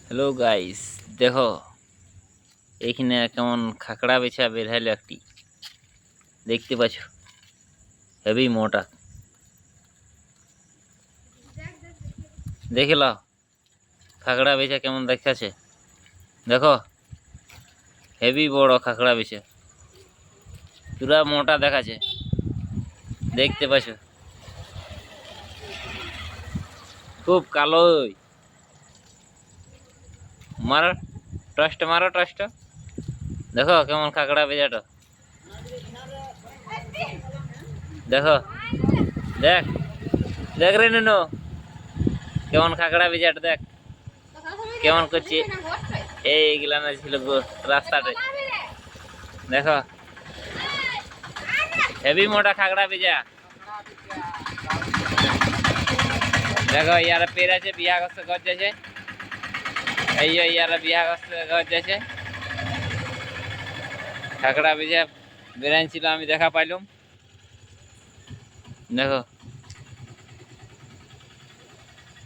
Hello guys, দেখো এইখানে কেমন খাকড়া বেছা বের হইলো একটি। দেখতে পাচ্ছ হেভি মোটা। দেখে লাও খাকড়া বেছা কেমন দেখাচ্ছে। দেখো হেভি বড় খাকড়া বেছা, পুরা মোটা দেখাচ্ছে। দেখতে পাচ্ছ খুব কালো। মারো টস্ট, মারো টস্ট। দেখো কেমন খাকড়া বেজাটা। দেখো দেখ দেখ রে নুনু, কেমন খাকড়া বেজাটা দেখ কেমন করছে। এইগুলা না ছিল রাস্তাতে। দেখো হেভি মোটা খাগড়া বেজা। দেখো ইয়ার পের আছে, বিয়া করতে গজ যাচ্ছে। এই ইয়ার বিয়া করতে গজ যাচ্ছে। খাগড়া বেজা বেরাইন ছিল, আমি দেখা পাইলাম। দেখো